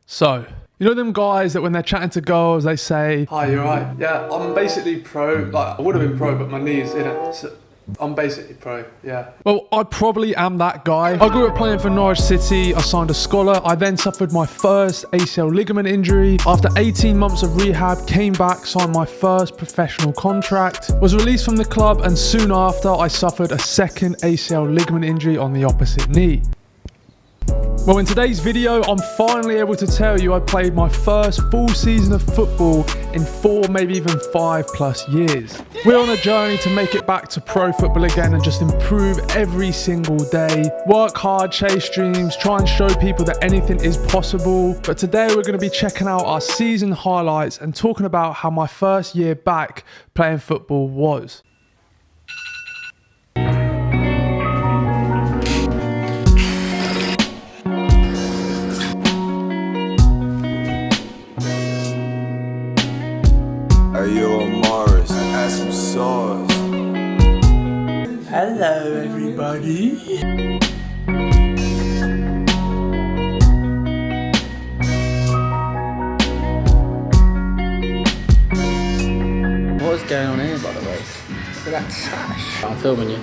So, you know them guys that when they're chatting to girls, they say, "Hi, you're right." Yeah, I'm basically pro. Like, I would have been pro, but my knee's in it. So I'm basically pro, yeah. Well, I probably am that guy. I grew up playing for Norwich City. I signed a scholar. I then suffered my first ACL ligament injury. After 18 months of rehab, came back, signed my first professional contract, was released from the club, and soon after, I suffered a second ACL ligament injury on the opposite knee. Well, in today's video, I'm finally able to tell you I played my first full season of football in 4, maybe even 5+ years. We're on a journey to make it back to pro football again and just improve every single day. Work hard, chase dreams, try and show people that anything is possible. But today we're going to be checking out our season highlights and talking about how my first year back playing football was. Yo, Morris, add some sauce. Hello, everybody. What's going on here, by the way? Look at that trash. I'm filming you.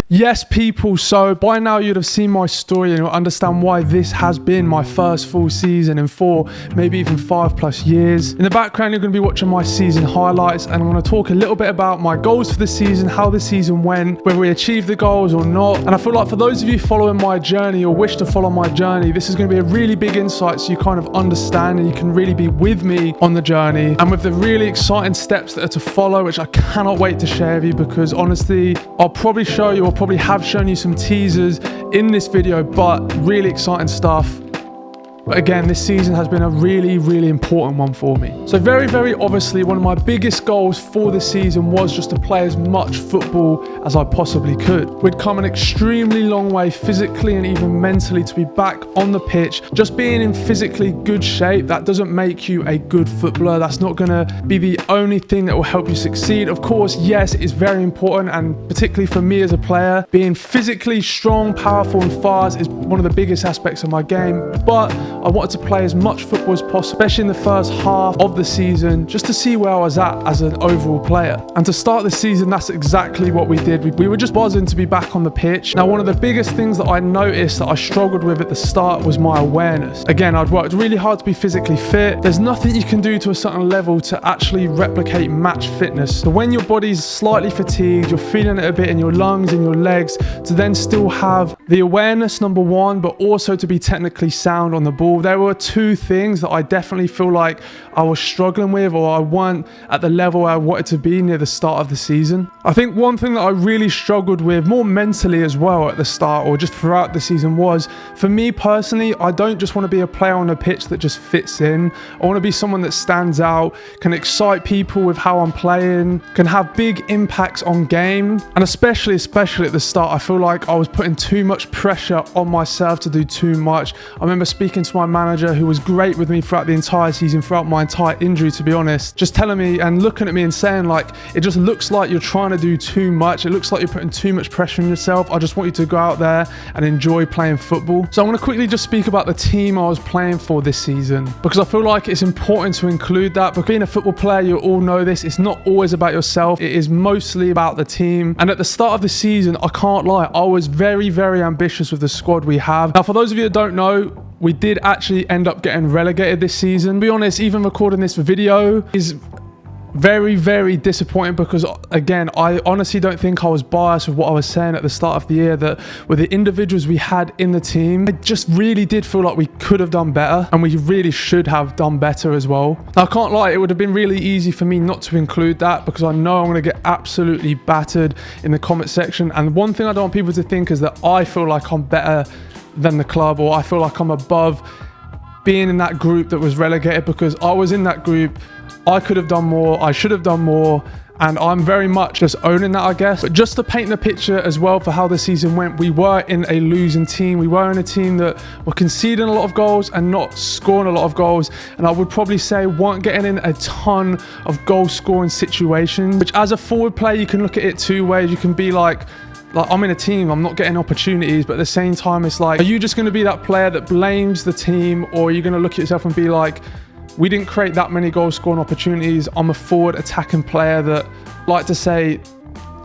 Yes, people, so by now you'd have seen my story and you'll understand why this has been my first full season in 4, maybe even 5+ years. In the background, you're going to be watching my season highlights, and I'm going to talk a little bit about my goals for the season, how the season went, whether we achieved the goals or not. And I feel like for those of you following my journey or wish to follow my journey, this is going to be a really big insight so you kind of understand and you can really be with me on the journey and with the really exciting steps that are to follow, which I cannot wait to share with you, because honestly, I'll probably show you or probably have shown you some teasers in this video, but really exciting stuff. But again, this season has been a really, really important one for me. So very obviously, one of my biggest goals for this season was just to play as much football as I possibly could. We'd come an extremely long way physically and even mentally to be back on the pitch. Just being in physically good shape, that doesn't make you a good footballer. That's not gonna be the only thing that will help you succeed. Of course, yes, it's very important, and particularly for me as a player, being physically strong, powerful and fast is one of the biggest aspects of my game. But I wanted to play as much football as possible, especially in the first half of the season, just to see where I was at as an overall player. And to start the season, that's exactly what we did. We were just buzzing to be back on the pitch. Now, one of the biggest things that I noticed that I struggled with at the start was my awareness. Again, I'd worked really hard to be physically fit. There's nothing you can do to a certain level to actually replicate match fitness. So when your body's slightly fatigued, you're feeling it a bit in your lungs, in your legs, to then still have the awareness, number one, but also to be technically sound on the ball. There were 2 things that I definitely feel like I was struggling with, or I weren't at the level I wanted to be near the start of the season. I think one thing that I really struggled with, more mentally as well at the start or just throughout the season, was, for me personally, I don't just want to be a player on a pitch that just fits in. I want to be someone that stands out, can excite people with how I'm playing, can have big impacts on game. And especially at the start, I feel like I was putting too much pressure on myself to do too much. I remember speaking to my manager, who was great with me throughout the entire season, throughout my entire injury, to be honest, just telling me and looking at me and saying, like, it just looks like you're trying to do too much. It looks like you're putting too much pressure on yourself. I just want you to go out there and enjoy playing football. So I'm going to quickly just speak about the team I was playing for this season, because I feel like it's important to include that. But being a football player, you all know this, it's not always about yourself. It is mostly about the team. And at the start of the season, I can't lie, I was very ambitious with the squad we have. Now, for those of you that don't know, we did actually end up getting relegated this season. To be honest, even recording this video is very disappointing, because again, I honestly don't think I was biased with what I was saying at the start of the year, that with the individuals we had in the team, I just really did feel like we could have done better, and we really should have done better as well. Now, I can't lie, it would have been really easy for me not to include that, because I know I'm going to get absolutely battered in the comment section. And one thing I don't want people to think is that I feel like I'm better than the club, or I feel like I'm above being in that group that was relegated, because I was in that group. I could have done more. I should have done more. And I'm very much just owning that, I guess. But just to paint the picture as well for how the season went, we were in a losing team. We were in a team that were conceding a lot of goals and not scoring a lot of goals. And I would probably say weren't getting in a ton of goal scoring situations, which as a forward player, you can look at it two ways. You can be like I'm in a team, I'm not getting opportunities, but at the same time, it's like, are you just going to be that player that blames the team, or are you going to look at yourself and be like, we didn't create that many goal scoring opportunities. I'm a forward attacking player that, like to say,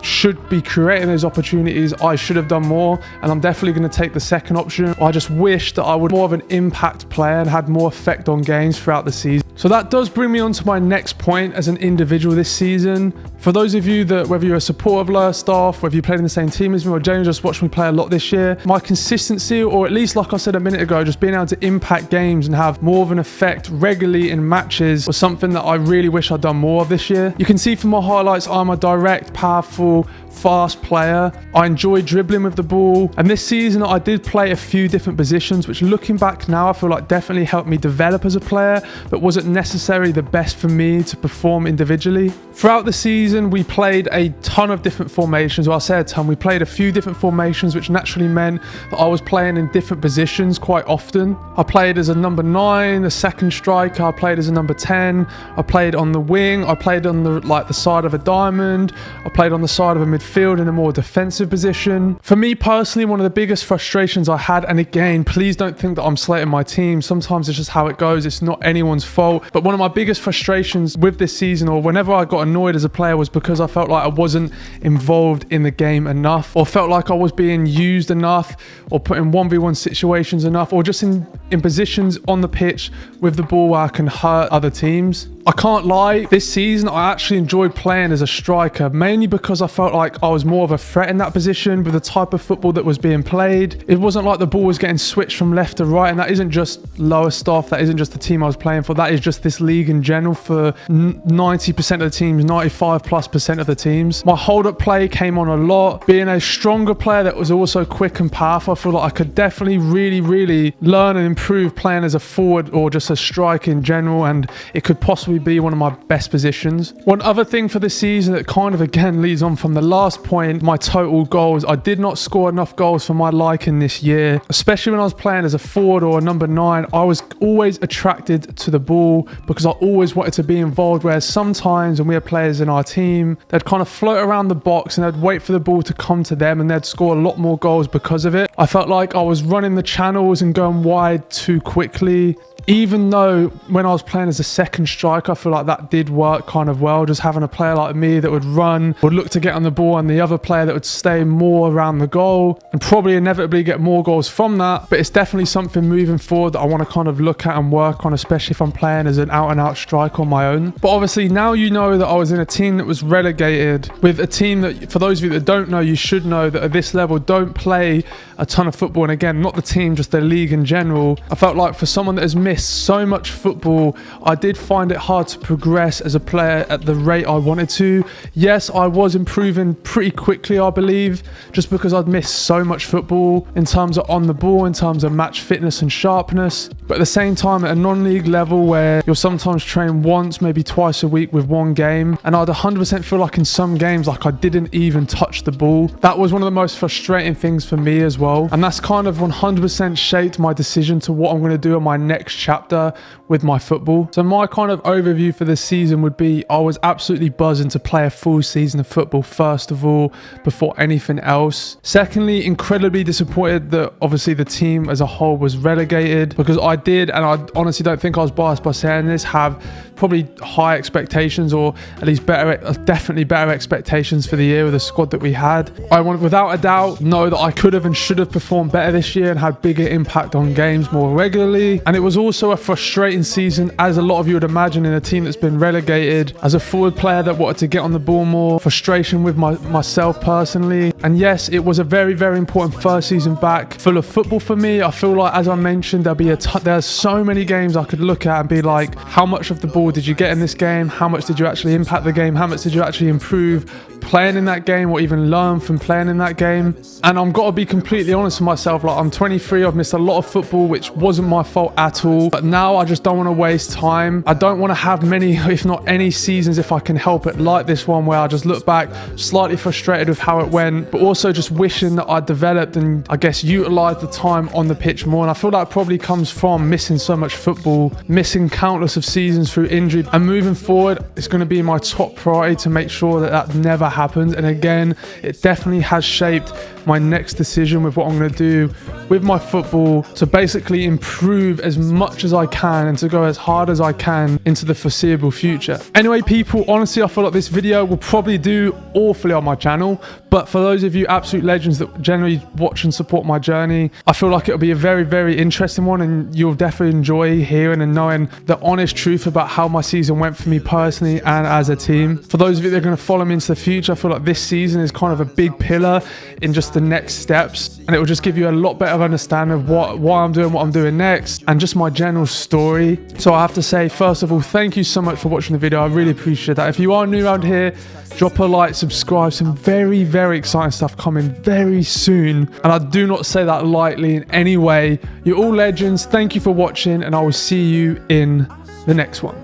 should be creating those opportunities. I should have done more, and I'm definitely going to take the second option. I just wish that I would more of an impact player and had more effect on games throughout the season. So that does bring me on to my next point as an individual this season. For those of you that, whether you're a supporter of Lowestoft, whether you played in the same team as me, or generally just watched me play a lot this year, my consistency, or at least like I said a minute ago, just being able to impact games and have more of an effect regularly in matches was something that I really wish I'd done more of this year. You can see from my highlights, I'm a direct, powerful, fast player. I enjoy dribbling with the ball, and this season I did play a few different positions, which looking back now I feel like definitely helped me develop as a player, but wasn't necessarily the best for me to perform individually. Throughout the season we played a ton of different formations. Well, I say a ton, we played a few different formations, which naturally meant that I was playing in different positions quite often. I played as a number 9, a second striker, I played as a number 10, I played on the wing, I played on the side of a diamond, I played on the side of a midfield in a more defensive position. For me personally, one of the biggest frustrations I had, and again, please don't think that I'm slating my team, sometimes it's just how it goes, it's not anyone's fault, but one of my biggest frustrations with this season, or whenever I got annoyed as a player, was because I felt like I wasn't involved in the game enough, or felt like I was being used enough, or put in 1v1 situations enough, or just in positions on the pitch with the ball where I can hurt other teams. I can't lie, this season I actually enjoyed playing as a striker, mainly because I felt like I was more of a threat in that position with the type of football that was being played. It wasn't like the ball was getting switched from left to right, and that isn't just Lowestoft, that isn't just the team I was playing for, that is just this league in general for 90% of the teams, 95+% of the teams. My hold-up play came on a lot. Being a stronger player that was also quick and powerful, I feel like I could definitely really learn and improve playing as a forward or just a striker in general, and it could possibly be one of my best positions. One other thing for this season that kind of again leads on from the last point, my total goals. I did not score enough goals for my liking this year, especially when I was playing as a forward or a number 9. I was always attracted to the ball because I always wanted to be involved, whereas sometimes when we had players in our team, they'd kind of float around the box and they'd wait for the ball to come to them, and they'd score a lot more goals because of it. I felt like I was running the channels and going wide too quickly. Even though when I was playing as a second striker, I feel like that did work kind of well, just having a player like me that would run, would look to get on the ball, and the other player that would stay more around the goal and probably inevitably get more goals from that. But it's definitely something moving forward that I want to kind of look at and work on, especially if I'm playing as an out-and-out striker on my own. But obviously now you know that I was in a team that was relegated, with a team that, for those of you that don't know, you should know that at this level don't play a ton of football. And again, not the team, just the league in general. I felt like for someone that has missed so much football, I did find it hard to progress as a player at the rate I wanted to. Yes, I was improving pretty quickly, I believe, just because I'd missed so much football in terms of on the ball, in terms of match fitness and sharpness. But at the same time, at a non-league level where you'll sometimes train once, maybe twice a week with one game, and I'd 100% feel like in some games like I didn't even touch the ball. That was one of the most frustrating things for me as well, and that's kind of 100% shaped my decision to what I'm going to do in my next chapter with my football. So my kind of overview for this season would be, I was absolutely buzzing to play a full season of football first of all, before anything else. Secondly, incredibly disappointed that obviously the team as a whole was relegated, because I did, and I honestly don't think I was biased by saying this, have probably high expectations, or at least definitely better expectations for the year with the squad that we had. I want, without a doubt, know that I could have and should have performed better this year and had bigger impact on games more regularly. And it was also a frustrating season, as a lot of you would imagine, in a team that's been relegated. As a forward player that wanted to get on the ball more, frustration with myself personally, And yes, it was a very, very important first season back full of football for me. I feel like, as I mentioned, there's so many games I could look at and be like, how much of the ball did you get in this game? How much did you actually impact the game? How much did you actually improve playing in that game or even learn from playing in that game? And I've got to be completely honest with myself. Like, I'm 23, I've missed a lot of football, which wasn't my fault at all. But now I just don't want to waste time. I don't want to have many, if not any seasons, if I can help it, like this one where I just look back slightly frustrated with how it went, but also just wishing that I developed and I guess utilized the time on the pitch more. And I feel that probably comes from missing so much football, missing countless of seasons through injury. And moving forward, it's going to be my top priority to make sure that that never happens. And again, it definitely has shaped my next decision with what I'm going to do with my football, to basically improve as much as I can and to go as hard as I can into the foreseeable future. Anyway, people, honestly, I feel like this video will probably do awfully on my channel, but for those of you absolute legends that generally watch and support my journey, I feel like it'll be a very, very interesting one, and you'll definitely enjoy hearing and knowing the honest truth about how my season went for me personally and as a team. For those of you that are going to follow me into the future, I feel like this season is kind of a big pillar in just the next steps, and it will just give you a lot better understanding of why I'm doing what I'm doing next and just my general story. So I have to say, first of all, thank you so much for watching the video. I really appreciate that. If you are new around here, drop a like, subscribe. Some very, very exciting stuff coming very soon, and I do not say that lightly in any way. You're all legends. Thank you for watching, and I will see you in the next one.